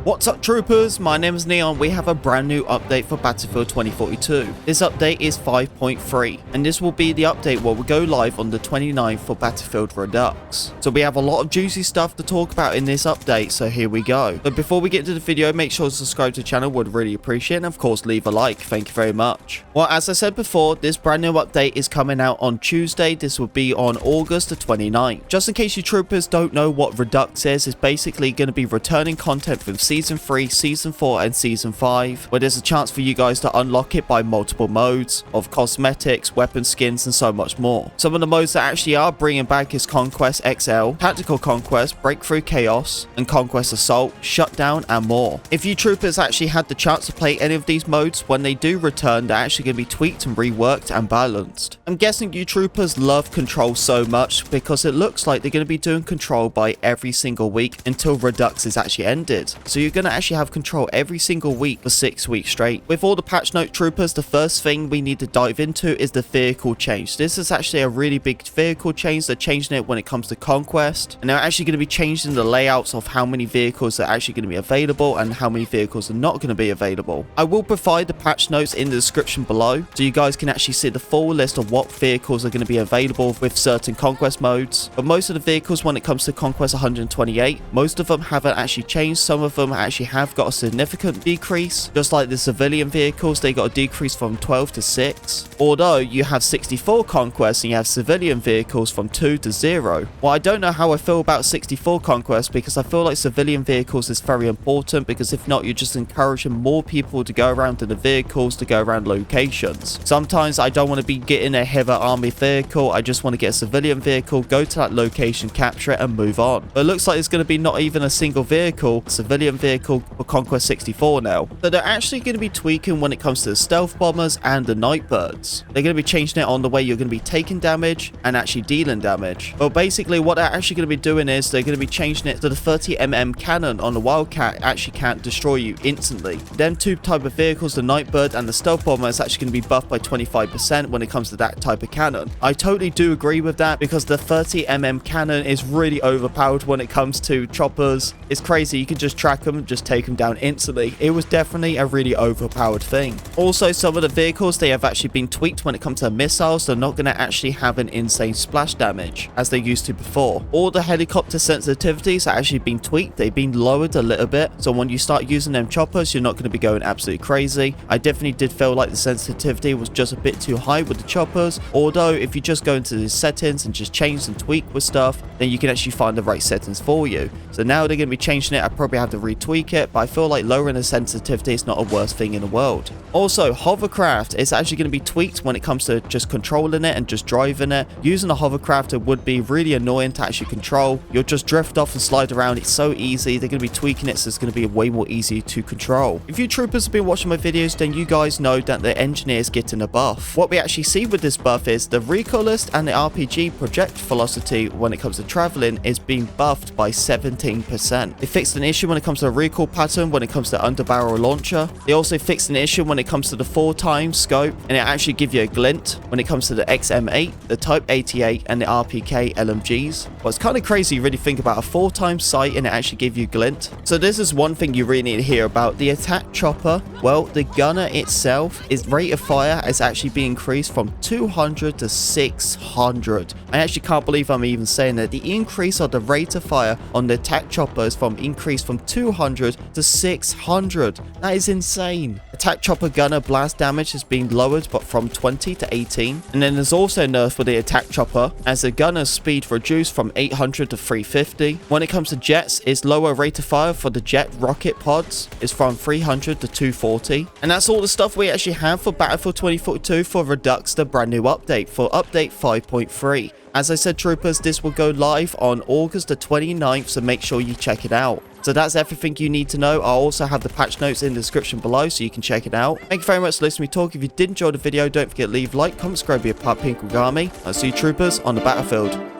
What's up troopers, my name is Neon. We have a brand new update for Battlefield 2042. This update is 5.3 and this will be the update where we go live on the 29th for Battlefield Redux. So we have a lot of juicy stuff to talk about in this update, so here we go. But before we get into the video, make sure to subscribe to the channel, would really appreciate it, and of course leave a like, thank you very much. Well, as I said before, this brand new update is coming out on Tuesday. This will be on August the 29th. Just in case you troopers don't know what Redux is, it's basically going to be returning content from Season 3, Season 4 and Season 5, where there's a chance for you guys to unlock it by multiple modes of cosmetics, weapon skins and so much more. Some of the modes that actually are bringing back is Conquest XL, Tactical Conquest, Breakthrough Chaos and Conquest Assault, Shutdown and more. If you troopers actually had the chance to play any of these modes, when they do return, they're actually going to be tweaked and reworked and balanced. I'm guessing you troopers love Control so much because it looks like they're going to be doing Control by every single week until Redux is actually ended. So you're going to actually have Control every single week for 6 weeks straight. With all the patch note troopers, the first thing we need to dive into is the vehicle change. This is actually a really big vehicle change. They're changing it when it comes to Conquest, and they're actually going to be changing the layouts of how many vehicles are actually going to be available and how many vehicles are not going to be available. I will provide the patch notes in the description below so you guys can actually see the full list of what vehicles are going to be available with certain Conquest modes. But most of the vehicles, when it comes to Conquest 128, most of them haven't actually changed. Some of them actually have got a significant decrease, just like the civilian vehicles. They got a decrease from 12 to 6, although you have 64 Conquests and you have civilian vehicles from 2 to 0. Well, I don't know how I feel about 64 Conquests because I feel like civilian vehicles is very important, because if not, you're just encouraging more people to go around in the vehicles, to go around locations. Sometimes I don't want to be getting a heavy army vehicle, I just want to get a civilian vehicle, go to that location, capture it and move on. But it looks like it's going to be not even a single vehicle, civilian vehicle for Conquest 64 now. So they're actually going to be tweaking when it comes to the stealth bombers and the nightbirds. They're going to be changing it on the way you're going to be taking damage and actually dealing damage. But basically what they're actually going to be doing is they're going to be changing it to the 30mm cannon on the Wildcat actually can't destroy you instantly. Them two type of vehicles, the nightbird and the stealth bomber, is actually going to be buffed by 25% when it comes to that type of cannon. I totally do agree with that because the 30mm cannon is really overpowered when it comes to choppers. It's crazy, you can just track them and just take them down instantly. It was definitely a really overpowered thing. Also, some of the vehicles, they have actually been tweaked when it comes to missiles. They're not going to actually have an insane splash damage as they used to before. All the helicopter sensitivities have actually been tweaked. They've been lowered a little bit, so when you start using them choppers, you're not going to be going absolutely crazy. I definitely did feel like the sensitivity was just a bit too high with the choppers, although if you just go into the settings and just change and tweak with stuff, then you can actually find the right settings for you. So now they're going to be changing it. I probably have to retweak it, but I feel like lowering the sensitivity is not a worst thing in the world. Also, Hovercraft is actually going to be tweaked when it comes to just controlling it and just driving it. Using a hovercraft, it would be really annoying to actually control. You'll just drift off and slide around. It's so easy. They're going to be tweaking it so it's going to be way more easy to control. If you troopers have been watching my videos, then you guys know that the engineer is getting a buff. What we actually see with this buff is the recoillist and the RPG project velocity when it comes to traveling is being buffed by 17%. They fixed an issue when it comes to the recoil pattern when it comes to underbarrel launcher. They also fixed an issue when it comes to the 4x scope, and it actually gives you a glint when it comes to the XM8, the Type 88 and the RPK LMGs. Well, it's kind of crazy you really think about a 4x sight and it actually gives you glint. So this is one thing you really need to hear about. The attack chopper, well, the gunner itself, its rate of fire has actually been increased from 200 to 600. I actually can't believe I'm even saying that. The increase of the rate of fire on the attack chopper is increased from 200 to 600. That is insane. Attack chopper gunner blast damage has been lowered but from 20 to 18. And then there's also a nerf for the attack chopper as the gunner's speed reduced from 800 to 350. When it comes to jets, its lower rate of fire for the jet rocket pods is from 300 to 240. And that's all the stuff we actually have for Battlefield 2042 for Redux, the brand new update for update 5.3. As I said troopers, this will go live on August the 29th, so make sure you check it out. So that's everything you need to know. I'll also have the patch notes in the description below so you can check it out. Thank you very much for listening to me talk. If you did enjoy the video, don't forget to leave a like, comment, subscribe, be a part of Pink Wagami. I'll see you troopers on the battlefield.